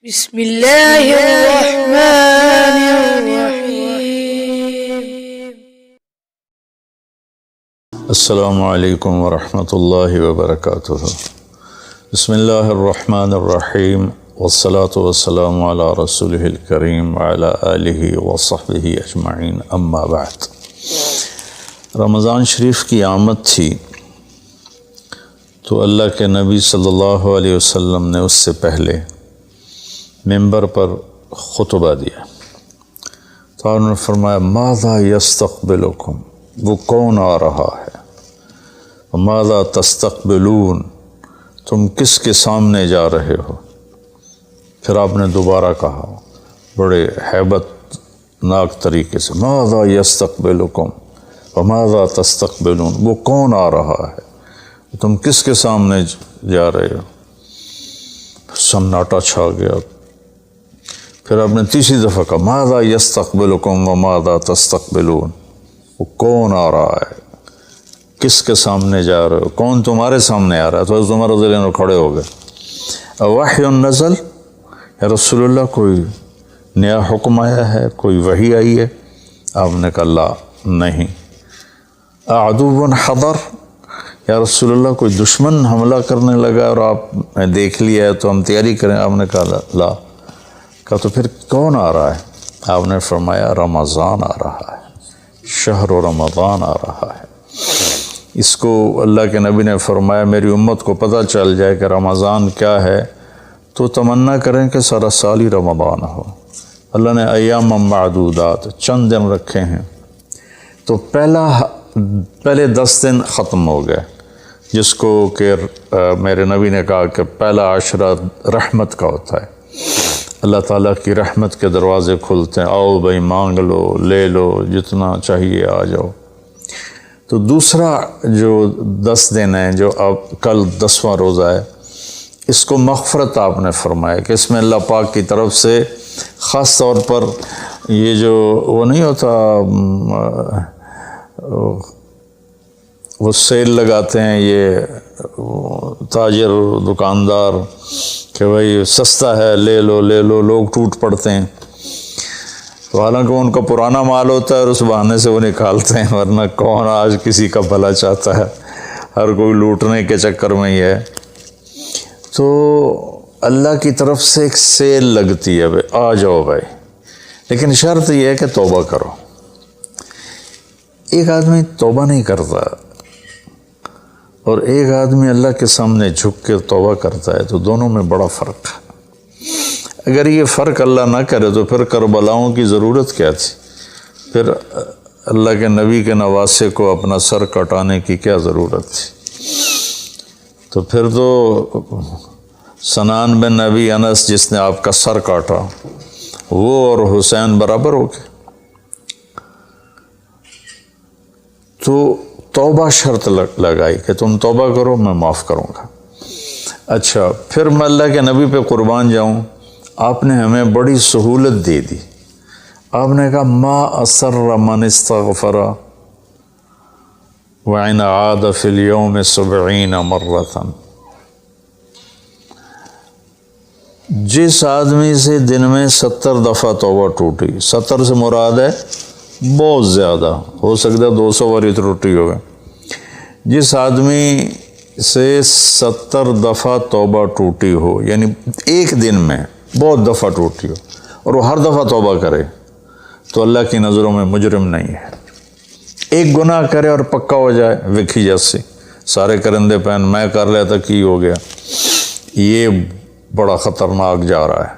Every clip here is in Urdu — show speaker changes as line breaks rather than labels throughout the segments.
بسم اللہ الرحمن الرحیم۔
السلام علیکم ورحمۃ اللہ وبرکاتہ۔ بسم اللہ الرحمن الرحیم والصلاة والسلام علی رسولہ الکریم وعلی آلہ وصحبہ اجمعین، اما بعد۔ رمضان شریف کی آمد تھی تو اللہ کے نبی صلی اللہ علیہ وسلم نے اس سے پہلے ممبر پر خطبہ دیا تو انہوں نے فرمایا ماذا یستقبلکم، وہ کون آ رہا ہے، ماذا تستقبلون، تم کس کے سامنے جا رہے ہو۔ پھر آپ نے دوبارہ کہا بڑے ہیبت ناک طریقے سے ماذا یستقبلکم وماذا تستقبلون، وہ کون آ رہا ہے، تم کس کے سامنے جا رہے ہو۔ سناٹا چھا گیا۔ پھر آپ نے تیسری دفعہ کہا ماذا یستقبلکم وماذا تستقبلون، وہ کون آ رہا ہے، کس کے سامنے جا رہے ہو، کون تمہارے سامنے آ رہا ہے۔ تو حضرت عمر رضی اللہ عنہ کھڑے ہو گئے۔ وحی نزل، یا رسول اللہ کوئی نیا حکم آیا ہے، کوئی وحی آئی ہے۔ آپ نے کہا لا، نہیں۔ عدو حضر، یا رسول اللہ کوئی دشمن حملہ کرنے لگا اور آپ نے دیکھ لیا ہے تو ہم تیاری کریں۔ آپ نے کہا لا۔ کہا تو پھر کون آ رہا ہے؟ آپ نے فرمایا رمضان آ رہا ہے، شہر رمضان آ رہا ہے۔ اس کو اللہ کے نبی نے فرمایا میری امت کو پتہ چل جائے کہ رمضان کیا ہے تو تمنا کریں کہ سارا سال ہی رمضان ہو۔ اللہ نے ایام معدودات، چند دن رکھے ہیں، تو پہلے 10 دن ختم ہو گئے، جس کو کہ میرے نبی نے کہا کہ پہلا عشرہ رحمت کا ہوتا ہے، اللہ تعالیٰ کی رحمت کے دروازے کھلتے ہیں، آؤ بھائی مانگ لو، لے لو، جتنا چاہیے آ جاؤ۔ تو دوسرا جو 10 دن ہیں، جو اب کل 10واں روزہ ہے، اس کو مغفرت آپ نے فرمایا کہ اس میں اللہ پاک کی طرف سے خاص طور پر یہ جو وہ نہیں ہوتا، وہ سیل لگاتے ہیں یہ تاجر دکاندار کہ بھائی سستا ہے، لے لو لے لو، لوگ ٹوٹ پڑتے ہیں۔ تو حالانکہ ان کا پرانا مال ہوتا ہے اور اس بہانے سے وہ نکالتے ہیں، ورنہ کون آج کسی کا بھلا چاہتا ہے، ہر کوئی لوٹنے کے چکر میں ہی ہے۔ تو اللہ کی طرف سے ایک سیل لگتی ہے، بھائی آ جاؤ بھائی، لیکن شرط یہ ہے کہ توبہ کرو۔ ایک آدمی توبہ نہیں کرتا اور ایک آدمی اللہ کے سامنے جھک کے توبہ کرتا ہے، تو دونوں میں بڑا فرق ہے۔ اگر یہ فرق اللہ نہ کرے تو پھر کربلاؤں کی ضرورت کیا تھی، پھر اللہ کے نبی کے نواسے کو اپنا سر کٹانے کی کیا ضرورت تھی۔ تو پھر تو سنان بن نبی انس جس نے آپ کا سر کاٹا، وہ اور حسین برابر ہو گئے۔ تو توبہ شرط لگائی کہ تم توبہ کرو، میں معاف کروں گا۔ اچھا، پھر میں اللہ کے نبی پہ قربان جاؤں، آپ نے ہمیں بڑی سہولت دے دی۔ آپ نے کہا ما اسر من استغفر وإن عاد في اليوم 70 مرة، جس آدمی سے دن میں 70 دفعہ توبہ ٹوٹی، 70 سے مراد ہے بہت زیادہ، ہو سکتا ہے 200 بار ٹوٹی ہوگا، جس آدمی سے 70 دفعہ توبہ ٹوٹی ہو، یعنی ایک دن میں بہت دفعہ ٹوٹی ہو اور وہ ہر دفعہ توبہ کرے، تو اللہ کی نظروں میں مجرم نہیں ہے۔ ایک گناہ کرے اور پکا ہو جائے، وکھی جیسی سارے کرندے پہن میں کر لیتا کی ہو گیا، یہ بڑا خطرناک جا رہا ہے،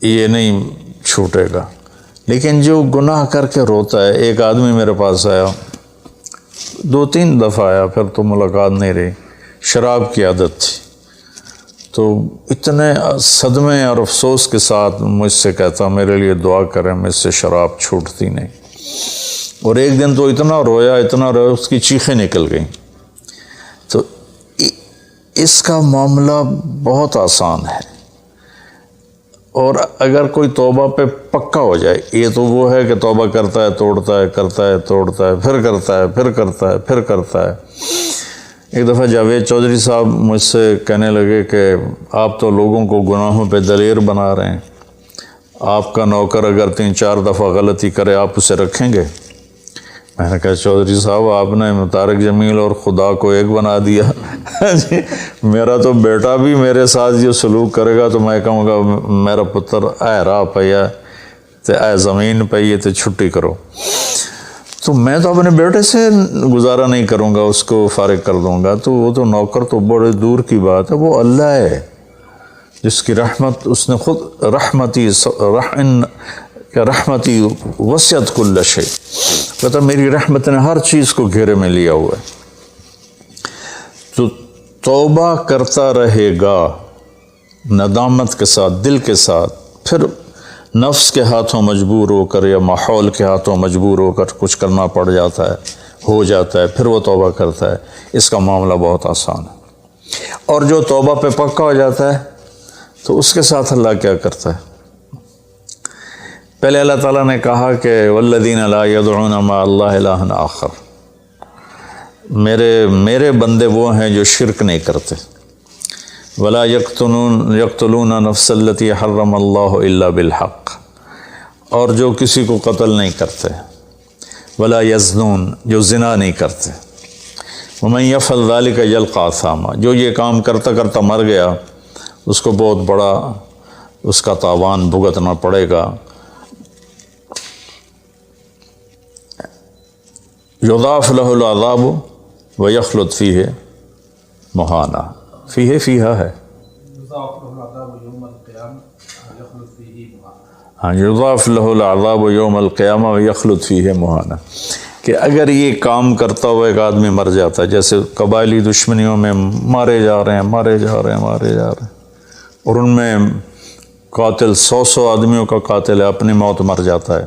یہ نہیں چھوٹے گا۔ لیکن جو گناہ کر کے روتا ہے، ایک آدمی میرے پاس آیا، 2-3 دفعہ آیا، پھر تو ملاقات نہیں رہی، شراب کی عادت تھی، تو اتنے صدمے اور افسوس کے ساتھ مجھ سے کہتا میرے لیے دعا کریں، مجھ سے شراب چھوٹتی نہیں۔ اور ایک دن تو اتنا رویا اس کی چیخیں نکل گئیں۔ تو اس کا معاملہ بہت آسان ہے، اور اگر کوئی توبہ پہ پکا ہو جائے، یہ تو وہ ہے کہ توبہ کرتا ہے توڑتا ہے، کرتا ہے توڑتا ہے، پھر کرتا ہے، پھر کرتا ہے، پھر کرتا ہے، ایک دفعہ جاوید چودھری صاحب مجھ سے کہنے لگے کہ آپ تو لوگوں کو گناہوں پہ دلیر بنا رہے ہیں، آپ کا نوکر اگر 3-4 دفعہ غلطی کرے آپ اسے رکھیں گے؟ میں نے کہا چودھری صاحب آپ نے طارق جمیل اور خدا کو ایک بنا دیا جی میرا تو بیٹا بھی میرے ساتھ یہ سلوک کرے گا تو میں کہوں گا میرا پتر اے راہ پیا تے اے زمین پئی تے چھٹی کرو، تو میں تو اپنے بیٹے سے گزارا نہیں کروں گا، اس کو فارغ کر دوں گا، تو وہ تو نوکر تو بڑے دور کی بات ہے، وہ اللہ ہے جس کی رحمت اس نے خود رحمتی وسعت کل شیء، کہتا میری رحمت نے ہر چیز کو گھیرے میں لیا ہوا ہے۔ تو توبہ کرتا رہے گا ندامت کے ساتھ، دل کے ساتھ، پھر نفس کے ہاتھوں مجبور ہو کر یا ماحول کے ہاتھوں مجبور ہو کر کچھ کرنا پڑ جاتا ہے، ہو جاتا ہے، پھر وہ توبہ کرتا ہے، اس کا معاملہ بہت آسان ہے۔ اور جو توبہ پہ پکا ہو جاتا ہے تو اس کے ساتھ اللہ کیا کرتا ہے؟ پہلے اللہ تعالیٰ نے کہا کہ والذین لا یدعون مع اللہ الہا آخر، میرے بندے وہ ہیں جو شرک نہیں کرتے، ولا یقتلون نفس التی حرم اللہ الا بالحق، اور جو کسی کو قتل نہیں کرتے، ولا یزنون، جو زنا نہیں کرتے، ومن یفعل ذلک یلقى اثاما، جو یہ کام کرتا کرتا مر گیا اس کو بہت بڑا اس کا تاوان بھگتنا پڑے گا۔ یضاعف له العذاب ویخلد فیہ مہانا، فیہا ہے، ہاں یضاعف له العذاب یوم القیامہ ویخلد فیہ مہانا، کہ اگر یہ کام کرتا ہوا ایک آدمی مر جاتا ہے، جیسے قبائلی دشمنیوں میں مارے جا رہے ہیں اور ان میں قاتل 100 آدمیوں کا قاتل ہے، اپنی موت مر جاتا ہے،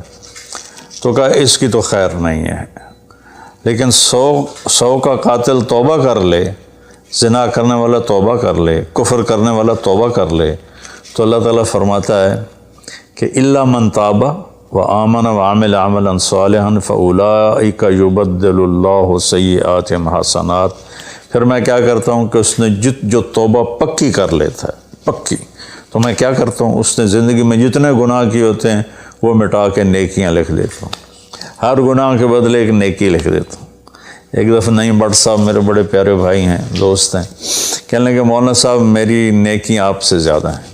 تو کہا اس کی تو خیر نہیں ہے، لیکن 100 کا قاتل توبہ کر لے، زنا کرنے والا توبہ کر لے، کفر کرنے والا توبہ کر لے، تو اللہ تعالیٰ فرماتا ہے کہ الا من تاب وآمن وعمل عملا صالحا فاولئک یبدل اللہ سیئاتہم حسنات، پھر میں کیا کرتا ہوں کہ اس نے جو توبہ پکی کر لیتا ہے، پکی، تو میں کیا کرتا ہوں اس نے زندگی میں جتنے گناہ کیے ہوتے ہیں وہ مٹا کے نیکیاں لکھ دیتا ہوں، ہر گناہ کے بدلے ایک نیکی لکھ دیتا ہوں۔ ایک دفعہ نعیم بٹ صاحب میرے بڑے پیارے بھائی ہیں، دوست ہیں، کہنے لگے مولانا صاحب میری نیکیاں آپ سے زیادہ ہیں۔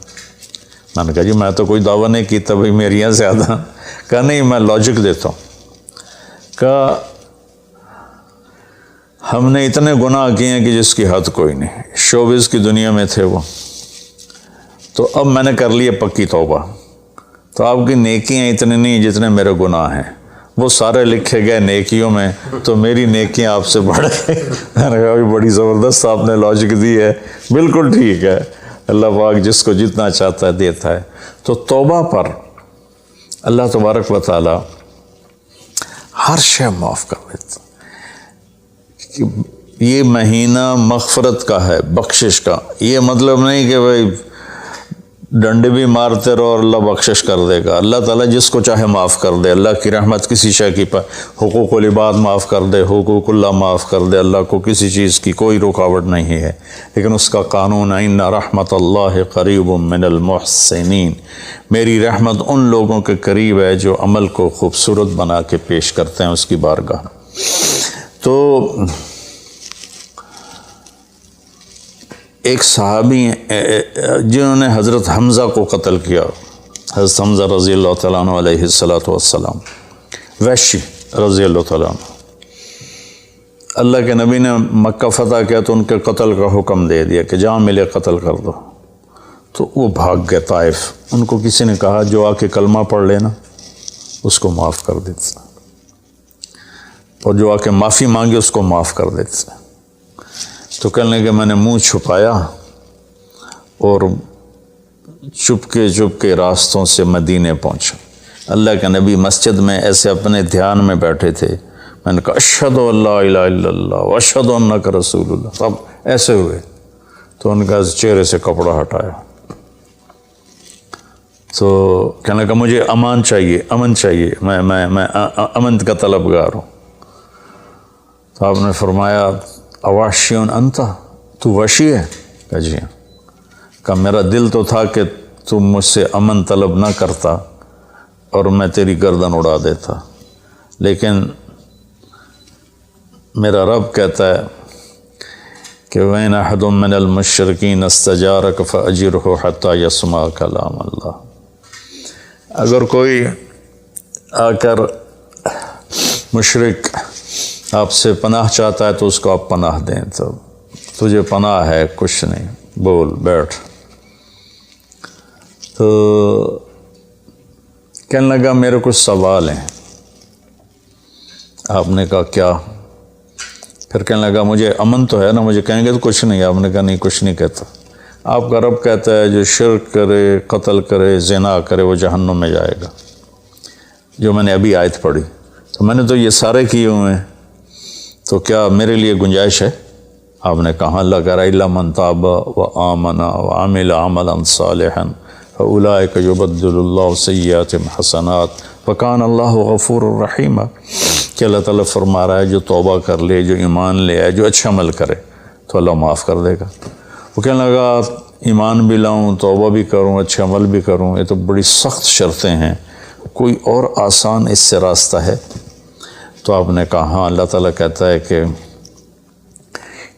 میں نے کہا جی میں تو کوئی دعویٰ نہیں کیتا بھائی میریاں زیادہ، کہا نہیں میں لاجک دیتا ہوں، کہا ہم نے اتنے گناہ کیے ہیں کہ جس کی حد کوئی نہیں، شوبز کی دنیا میں تھے وہ، تو اب میں نے کر لی پکی توبہ، تو آپ کی نیکیاں اتنی نہیں جتنے میرے گناہ ہیں، وہ سارے لکھے گئے نیکیوں میں، تو میری نیکیاں آپ سے بڑھ گئی۔ میں نے کہا بڑی زبردست آپ نے لاجک دی ہے، بالکل ٹھیک ہے، اللہ پاک جس کو جتنا چاہتا ہے دیتا ہے۔ تو توبہ پر اللہ تبارک و تعالی ہر شے معاف کر دیتا، یہ مہینہ مغفرت کا ہے، بخشش کا، یہ مطلب نہیں کہ بھائی ڈنڈے بھی مارتے رہو اور اللہ بخشش کر دے گا، اللہ تعالیٰ جس کو چاہے معاف کر دے، اللہ کی رحمت کسی شے کی حقوق العباد معاف کر دے، حقوق اللہ معاف کر دے، اللہ کو کسی چیز کی کوئی رکاوٹ نہیں ہے، لیکن اس کا قانون ہے ان رحمت اللہ قریب من المحسنین، میری رحمت ان لوگوں کے قریب ہے جو عمل کو خوبصورت بنا کے پیش کرتے ہیں اس کی بارگاہ۔ تو ایک صحابی جنہوں نے حضرت حمزہ کو قتل کیا، حضرت حمزہ رضی اللہ تعالیٰ عنہ علیہ السلام، وحشی رضی اللہ تعالیٰ عنہ، اللہ کے نبی نے مکہ فتح کیا تو ان کے قتل کا حکم دے دیا کہ جہاں ملے قتل کر دو، تو وہ بھاگ گئے طائف، ان کو کسی نے کہا جو آ کے کلمہ پڑھ لینا اس کو معاف کر دیتے، اور جو آ کے معافی مانگے اس کو معاف کر دیتے۔ تو کہنے لگے میں نے منہ چھپایا اور چپ کے راستوں سے مدینے پہنچا، اللہ کے نبی مسجد میں ایسے اپنے دھیان میں بیٹھے تھے، میں نے کہا اشہد ان لا الہ الا اللہ واشہد انک رسول اللہ، سب ایسے ہوئے، تو ان کا چہرے سے کپڑا ہٹایا، تو کہنے لگا مجھے امن چاہیے، میں امن کا طلبگار ہوں۔ تو آپ نے فرمایا اواشیون انتا، تو وحشی ہے؟ کہا جی ہاں۔ کہا میرا دل تو تھا کہ تم مجھ سے امن طلب نہ کرتا اور میں تیری گردن اڑا دیتا، لیکن میرا رب کہتا ہے کہ وَإِنْ أَحَدٌ مِّنَ الْمُشْرِكِينَ اسْتَجَارَكَ فَأَجِرْهُ حَتَّى يَسْمَعَ كَلَامَ اللَّهِ۔ اگر کوئی آ کر مشرک آپ سے پناہ چاہتا ہے تو اس کو آپ پناہ دیں، تو تجھے پناہ ہے، کچھ نہیں، بول بیٹھ۔ تو کہنے لگا میرے کچھ سوال ہیں۔ آپ نے کہا کیا؟ پھر کہنے لگا مجھے امن تو ہے نا، مجھے کہیں گے تو کچھ نہیں۔ آپ نے کہا نہیں، کچھ نہیں کہتا۔ آپ کا رب کہتا ہے جو شرک کرے، قتل کرے، زنا کرے، وہ جہنم میں جائے گا، جو میں نے ابھی آیت پڑھی۔ تو میں نے تو یہ سارے کیے ہوئے ہیں، تو کیا میرے لیے گنجائش ہے؟ آپ نے کہا اللہ کہہ رہا ہے الا من تاب وآمن وعمل عملا صالحا فاولئک یبدل اللہ سیئاتہم حسنات وکان اللہ غفور الرحیم، کہ اللہ تعالیٰ فرما رہا ہے جو توبہ کر لے، جو ایمان لے آئے، جو اچھا عمل کرے تو اللہ معاف کر دے گا۔ وہ کہنے لگا ایمان بھی لاؤں، توبہ بھی کروں، اچھا عمل بھی کروں، یہ تو بڑی سخت شرطیں ہیں، کوئی اور آسان اس سے راستہ ہے؟ تو آپ نے کہا ہاں، اللہ تعالیٰ کہتا ہے کہ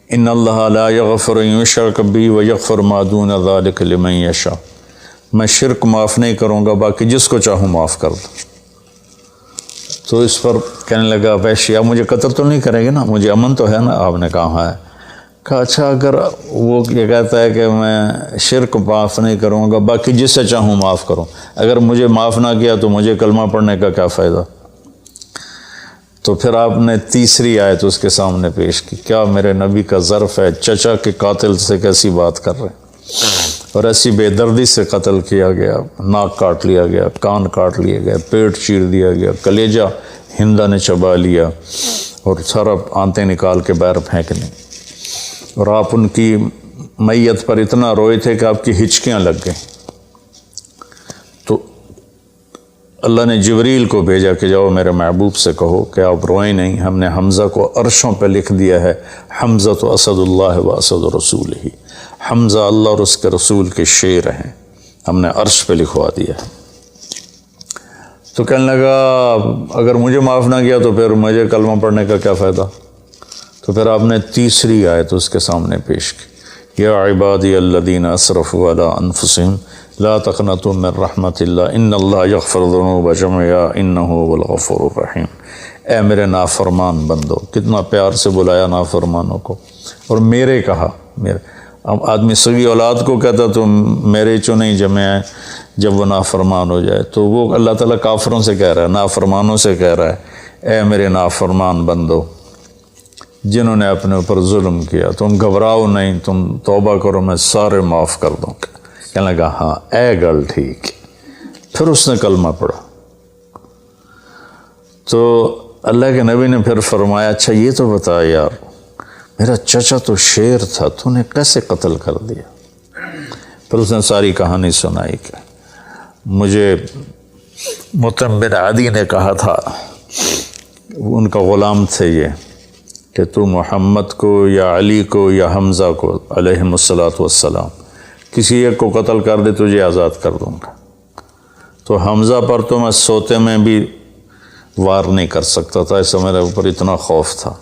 ان اللہ لا یغفر ان یشرک بہ ویغفر ما دون ذلک لمن یشاء، میں شرک معاف نہیں کروں گا، باقی جس کو چاہوں معاف کر دوں۔ تو اس پر کہنے لگا وحشی آپ مجھے قتل تو نہیں کریں گے نا، مجھے امن تو ہے نا؟ آپ نے کہا ہاں ہے۔ کہا اچھا اگر وہ یہ کہتا ہے کہ میں شرک معاف نہیں کروں گا، باقی جس سے چاہوں معاف کروں، اگر مجھے معاف نہ کیا تو مجھے کلمہ پڑھنے کا کیا فائدہ؟ تو پھر آپ نے تیسری آیت اس کے سامنے پیش کی، کیا میرے نبی کا ظرف ہے چچا کے قاتل سے کیسی بات کر رہے ہیں، اور ایسی بے دردی سے قتل کیا گیا، ناک کاٹ لیا گیا، کان کاٹ لیے گئے، پیٹ چیر دیا گیا، کلیجہ ہندا نے چبا لیا اور سارا آنتیں نکال کے باہر پھینک دیں، اور آپ ان کی میت پر اتنا روئے تھے کہ آپ کی ہچکیاں لگ گئیں۔ تو اللہ نے جبریل کو بھیجا کہ جاؤ میرے محبوب سے کہو کہ آپ روئیں نہیں، ہم نے حمزہ کو عرشوں پہ لکھ دیا ہے، حمزہ تو اسد اللہ و اسد رسول ہی، حمزہ اللہ اور اس کے رسول کے شیر ہیں، ہم نے عرش پہ لکھوا دیا ہے۔ تو کہنے لگا اگر مجھے معاف نہ کیا تو پھر مجھے کلمہ پڑھنے کا کیا فائدہ؟ تو پھر آپ نے تیسری آیت اس کے سامنے پیش کی، یا عبادی الذین اسرفوا علی انفسہم لا تقنطوا من رحمت اللہ ان اللہ یغفر الذنوب جميعا انہ هو الغفور الرحیم۔ اے میرے نافرمان بندو، کتنا پیار سے بلایا نافرمانوں کو، اور میرے کہا، میرے آدمی سگی اولاد کو کہتا تو میرے چنے جمع ہیں، جب وہ نافرمان ہو جائے تو وہ اللہ تعالیٰ کافروں سے کہہ رہا ہے، نافرمانوں سے کہہ رہا ہے اے میرے نافرمان بندو جنہوں نے اپنے اوپر ظلم کیا، تم گھبراؤ نہیں، تم توبہ کرو، میں سارے معاف کر دوں گا۔ کہنے لگا ہاں اے گل ٹھیک۔ پھر اس نے کلمہ پڑھا تو اللہ کے نبی نے پھر فرمایا اچھا یہ تو بتا یار، میرا چچا تو شیر تھا، تو نے کیسے قتل کر دیا؟ پھر اس نے ساری کہانی سنائی کہ مجھے مطعم بن عدی نے کہا تھا، ان کا غلام تھے یہ، کہ تو محمد کو یا علی کو یا حمزہ کو علیہم السلام کسی ایک کو قتل کر دے تجھے آزاد کر دوں گا۔ تو حمزہ پر تو میں سوتے میں بھی وار نہیں کر سکتا تھا، اس سے میرے اوپر اتنا خوف تھا،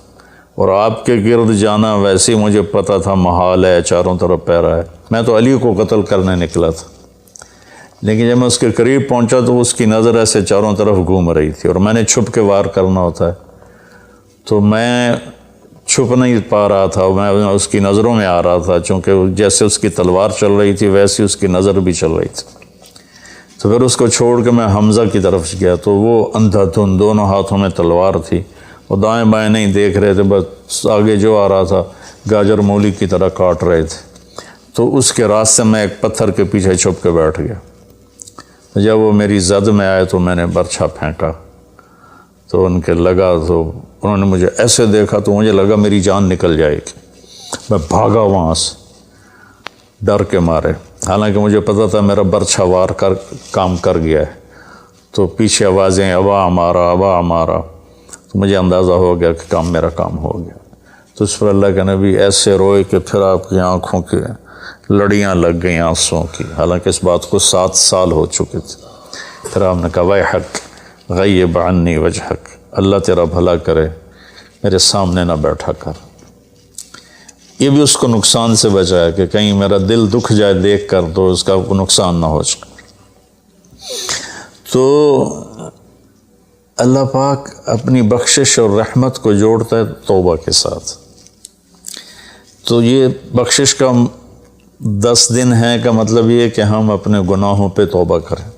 اور آپ کے گرد جانا ویسے ہی مجھے پتہ تھا محال ہے، چاروں طرف پیرا ہے، میں تو علی کو قتل کرنے نکلا تھا، لیکن جب میں اس کے قریب پہنچا تو اس کی نظر ایسے چاروں طرف گھوم رہی تھی، اور میں نے چھپ کے وار کرنا ہوتا ہے، تو میں چھپ نہیں پا رہا تھا، میں اس کی نظروں میں آ رہا تھا، چونکہ جیسے اس کی تلوار چل رہی تھی ویسی اس کی نظر بھی چل رہی تھی۔ تو پھر اس کو چھوڑ کے میں حمزہ کی طرف گیا تو وہ اندھا دھند، دونوں ہاتھوں میں تلوار تھی، وہ دائیں بائیں نہیں دیکھ رہے تھے، بس آگے جو آ رہا تھا گاجر مولی کی طرح کاٹ رہے تھے۔ تو اس کے راستے میں ایک پتھر کے پیچھے چھپ کے بیٹھ گیا، جب وہ میری زد میں آئے تو میں نے برچھا پھینکا تو ان کے لگا، تو انہوں نے مجھے ایسے دیکھا تو مجھے لگا میری جان نکل جائے گی، میں بھاگا وہاں سے ڈر کے مارے، حالانکہ مجھے پتہ تھا میرا برچھا وار کام کر گیا ہے۔ تو پیچھے آوازیں ابا ہمارا ابا ہمارا، تو مجھے اندازہ ہو گیا کہ میرا کام ہو گیا۔ تو اس پر اللہ کے نبی ایسے روئے کہ پھر آپ کی آنکھوں کے لڑیاں لگ گئیں آنسوں کی، حالانکہ اس بات کو 7 سال ہو چکے تھے۔ پھر آپ نے کہا ویحک غیب عنی وجہک، اللہ تیرا بھلا کرے میرے سامنے نہ بیٹھا کر۔ یہ بھی اس کو نقصان سے بچایا کہ کہیں میرا دل دکھ جائے دیکھ کر تو اس کا نقصان نہ ہو جائے۔ تو اللہ پاک اپنی بخشش اور رحمت کو جوڑتا ہے توبہ کے ساتھ۔ تو یہ بخشش کا 10 دن ہے کا مطلب یہ کہ ہم اپنے گناہوں پہ توبہ کریں۔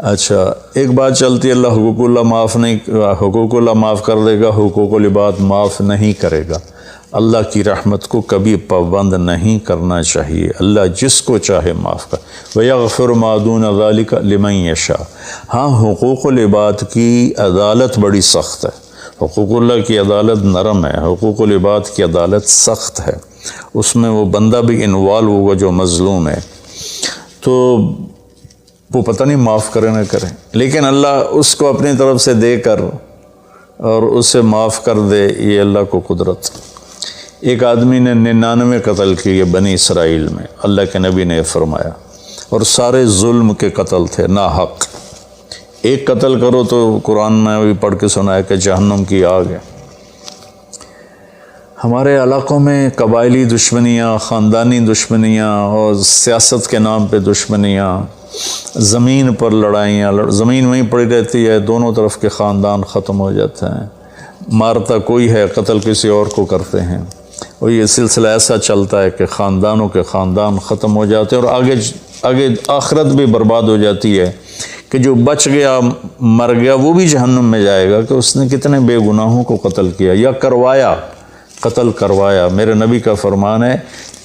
اچھا، ایک بات چلتی ہے، اللہ حقوق اللہ معاف کر دے گا، حقوق العباد معاف نہیں کرے گا۔ اللہ کی رحمت کو کبھی پابند نہیں کرنا چاہیے، اللہ جس کو چاہے معاف کر۔ وَيَغْفِرُ مَا دُونَ ذَلِكَ لِمَن يَشَاءُ۔ ہاں، حقوق العباد کی عدالت بڑی سخت ہے، حقوق اللہ کی عدالت نرم ہے، حقوق العباد کی عدالت سخت ہے، اس میں وہ بندہ بھی انوالو ہوگا جو مظلوم ہے، تو وہ پتہ نہیں معاف کرے نہ کرے، لیکن اللہ اس کو اپنی طرف سے دے کر اور اسے معاف کر دے، یہ اللہ کو قدرت۔ ایک آدمی نے 99 قتل کیے بنی اسرائیل میں، اللہ کے نبی نے فرمایا، اور سارے ظلم کے قتل تھے، ناحق۔ ایک قتل کرو تو قرآن میں بھی پڑھ کے سنایا کہ جہنم کی آگ ہے۔ ہمارے علاقوں میں قبائلی دشمنیاں، خاندانی دشمنیاں اور سیاست کے نام پہ دشمنیاں، زمین پر لڑائیاں، زمین وہیں پڑی رہتی ہے، دونوں طرف کے خاندان ختم ہو جاتے ہیں، مارتا کوئی ہے، قتل کسی اور کو کرتے ہیں، اور یہ سلسلہ ایسا چلتا ہے کہ خاندانوں کے خاندان ختم ہو جاتے ہیں، اور آگے آخرت بھی برباد ہو جاتی ہے کہ جو بچ گیا مر گیا وہ بھی جہنم میں جائے گا کہ اس نے کتنے بے گناہوں کو قتل کیا یا کروایا، قتل کروایا۔ میرے نبی کا فرمان ہے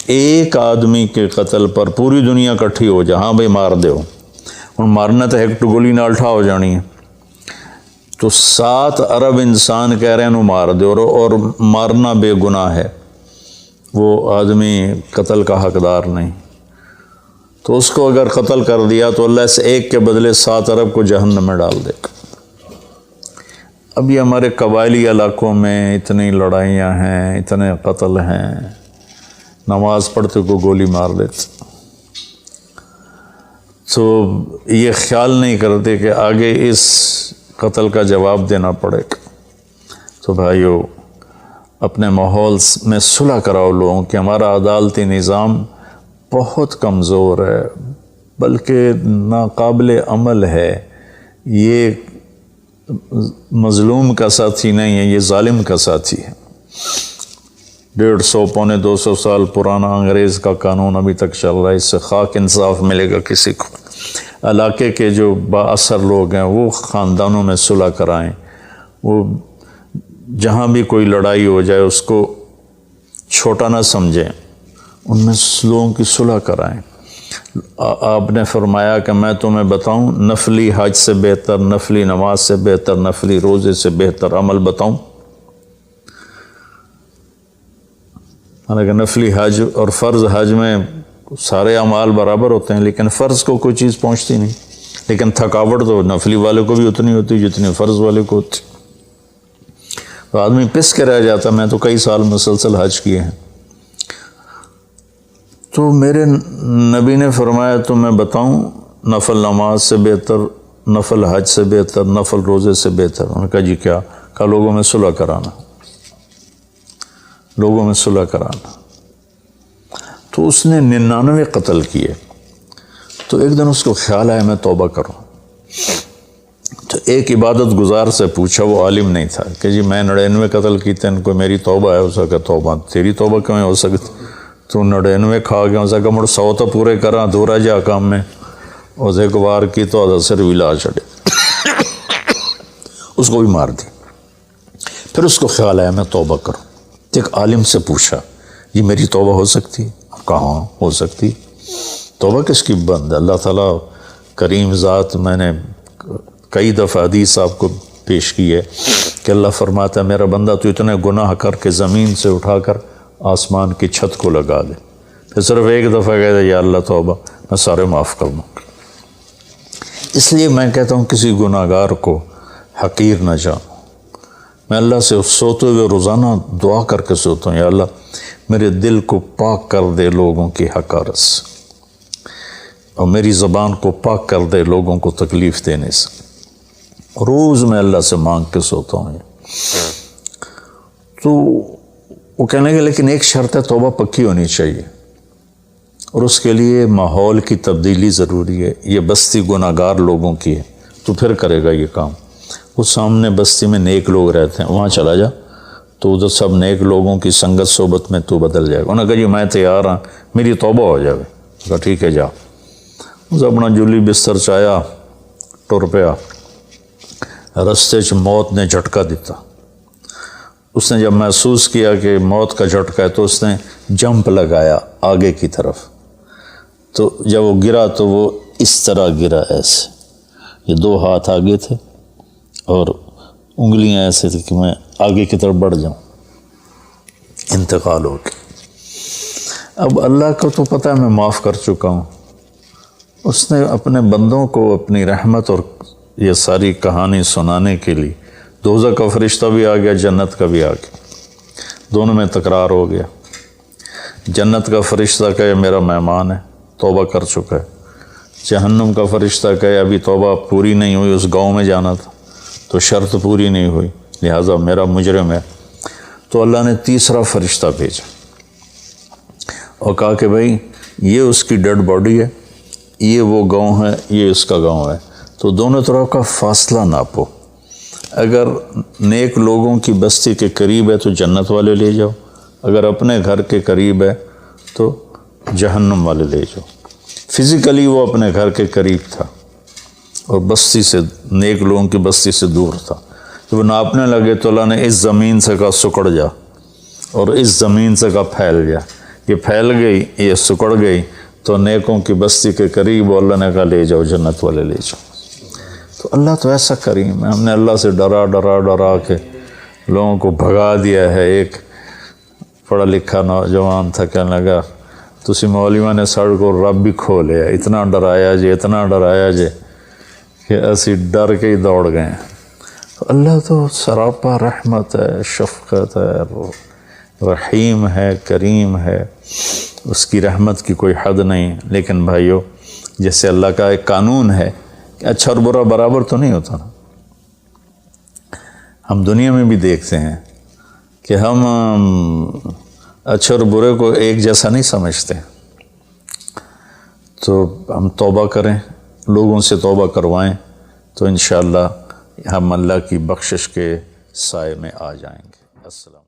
ایک آدمی کے قتل پر پوری دنیا اکٹھی ہو جا، ہاں بھائی مار دیو، اور مارنا تو ایک گولی نہ الٹھا ہو جانی ہے، تو 7 ارب انسان کہہ رہے ہیں مار دو، اور مارنا بے گناہ ہے، وہ آدمی قتل کا حقدار نہیں، تو اس کو اگر قتل کر دیا تو اللہ اس ایک کے بدلے 7 ارب کو جہنم میں ڈال دے گا۔ اب یہ ہمارے قبائلی علاقوں میں اتنی لڑائیاں ہیں، اتنے قتل ہیں، نماز پڑھتے کو گولی مار دیتے، تو یہ خیال نہیں کرتے کہ آگے اس قتل کا جواب دینا پڑے گا۔ تو بھائیو، اپنے ماحول میں صلح کراؤ لوگوں کہ ہمارا عدالتی نظام بہت کمزور ہے، بلکہ ناقابل عمل ہے، یہ مظلوم کا ساتھی نہیں ہے، یہ ظالم کا ساتھی ہے۔ 150 پونے 200 سال پرانا انگریز کا قانون ابھی تک چل رہا ہے، اس سے خاک انصاف ملے گا کسی کو۔ علاقے کے جو با اثر لوگ ہیں وہ خاندانوں میں صلح کرائیں، وہ جہاں بھی کوئی لڑائی ہو جائے اس کو چھوٹا نہ سمجھیں، ان میں لوگوں کی صلح کرائیں۔ آپ نے فرمایا کہ میں تمہیں بتاؤں نفلی حج سے بہتر، نفلی نماز سے بہتر، نفلی روزے سے بہتر عمل بتاؤں؟ حالانکہ نفلی حج اور فرض حج میں سارے اعمال برابر ہوتے ہیں، لیکن فرض کو کوئی چیز پہنچتی نہیں، لیکن تھکاوٹ تو نفلی والے کو بھی اتنی ہوتی جتنی فرض والے کو ہوتی، تو آدمی پس کے رہ جاتا۔ میں تو کئی سال مسلسل حج کیے ہیں، تو میرے نبی نے فرمایا تو میں بتاؤں نفل نماز سے بہتر، نفل حج سے بہتر، نفل روزے سے بہتر؟ انہوں نے کہا جی کیا؟ کہا لوگوں میں صلح کرانا، لوگوں میں صلح کرانا۔ تو اس نے 99 قتل کیے، تو ایک دن اس کو خیال آیا میں توبہ کروں، تو ایک عبادت گزار سے پوچھا، وہ عالم نہیں تھا، کہ جی میں 99 قتل کیتے ہیں، کوئی میری توبہ ہے؟ اس کا توبہ تیری توبہ کیوں ہو سکتی؟ تو 99 کھا گیا، اس کا مڑ 100 تو پورے کرا، دورا جا کام میں اس ایک بار کی تو اثر بھی لا چڑے، اس کو بھی مار دی۔ پھر اس کو خیال آیا میں توبہ کروں، ایک عالم سے پوچھا یہ میری توبہ ہو سکتی؟ کہاں ہو سکتی؟ توبہ کس کی بند ہے؟ اللہ تعالیٰ کریم ذات، میں نے کئی دفعہ حدیث آپ کو پیش کی ہے کہ اللہ فرماتا ہے میرا بندہ تو اتنے گناہ کر کے زمین سے اٹھا کر آسمان کی چھت کو لگا دے، پھر صرف ایک دفعہ کہہ دے یا اللہ توبہ، میں سارے معاف کر دوں گا۔ اس لیے میں کہتا ہوں کسی گناہگار کو حقیر نہ جانو، میں اللہ سے سوتے ہوئے روزانہ دعا کر کے سوتا ہوں، یا اللہ میرے دل کو پاک کر دے لوگوں کی حقارت سے، اور میری زبان کو پاک کر دے لوگوں کو تکلیف دینے سے۔ روز میں اللہ سے مانگ کے سوتا ہوں۔ تو وہ کہنے لگے لیکن ایک شرط ہے، توبہ پکی ہونی چاہیے، اور اس کے لیے ماحول کی تبدیلی ضروری ہے۔ یہ بستی گناہ گار لوگوں کی ہے، تو پھر کرے گا یہ کام۔ وہ سامنے بستی میں نیک لوگ رہتے ہیں، وہاں چلا جا، تو ادھر سب نیک لوگوں کی سنگت صحبت میں تو بدل جائے گا۔ انہوں نے کہا جی میں تیار ہوں، میری توبہ ہو جائے۔ کہا ٹھیک ہے جا۔ اس اپنا جلی بستر چایا، ٹر پیا۔ رستے چ موت نے جھٹکا دیتا۔ اس نے جب محسوس کیا کہ موت کا جھٹکا ہے تو اس نے جمپ لگایا آگے کی طرف۔ تو جب وہ گرا تو وہ اس طرح گرا، ایسے، یہ دو ہاتھ آگے تھے اور انگلیاں ایسے تھی کہ میں آگے کی طرف بڑھ جاؤں۔ انتقال ہو گیا۔ اب اللہ کو تو پتہ ہے میں معاف کر چکا ہوں، اس نے اپنے بندوں کو اپنی رحمت اور یہ ساری کہانی سنانے کے لیے دوزخ کا فرشتہ بھی آ گیا، جنت کا بھی آ گیا، دونوں میں تکرار ہو گیا۔ جنت کا فرشتہ کہے میرا مہمان ہے، توبہ کر چکا ہے۔ جہنم کا فرشتہ کہے ابھی توبہ پوری نہیں ہوئی، اس گاؤں میں جانا تھا تو شرط پوری نہیں ہوئی، لہٰذا میرا مجرم ہے۔ تو اللہ نے تیسرا فرشتہ بھیجا اور کہا کہ بھائی یہ اس کی ڈیڈ باڈی ہے، یہ وہ گاؤں ہے، یہ اس کا گاؤں ہے، تو دونوں طرف کا فاصلہ ناپو۔ اگر نیک لوگوں کی بستی کے قریب ہے تو جنت والے لے جاؤ، اگر اپنے گھر کے قریب ہے تو جہنم والے لے جاؤ۔ فزیکلی وہ اپنے گھر کے قریب تھا اور بستی سے، نیک لوگوں کی بستی سے دور تھا۔ جب ناپنے لگے تو اللہ نے اس زمین سے کہا سکڑ جا، اور اس زمین سے کہا پھیل جا۔ یہ پھیل گئی، یہ سکڑ گئی، تو نیکوں کی بستی کے قریب اللہ نے کہا لے جاؤ، جنت والے لے جاؤ۔ تو اللہ تو ایسا کریم ہے، ہم نے اللہ سے ڈرا ڈرا ڈرا کے لوگوں کو بھگا دیا ہے۔ ایک پڑھا لکھا نوجوان تھا، کہنے لگا تسی مولویوں نے ساڑھ کو رب بھی کھو لیا، اتنا ڈرایا جے، اتنا ڈرایا جے کہ اسی ڈر کے ہی دوڑ گئے ہیں۔ تو اللہ تو سراپا رحمت ہے، شفقت ہے، رحیم ہے، کریم ہے، اس کی رحمت کی کوئی حد نہیں۔ لیکن بھائیو، جیسے اللہ کا ایک قانون ہے کہ اچھا اور برا برابر تو نہیں ہوتا نا۔ ہم دنیا میں بھی دیکھتے ہیں کہ ہم اچھے اور برے کو ایک جیسا نہیں سمجھتے، تو ہم توبہ کریں، لوگوں سے توبہ کروائیں، تو انشاءاللہ ہم اللہ کی بخشش کے سائے میں آ جائیں گے۔ السلام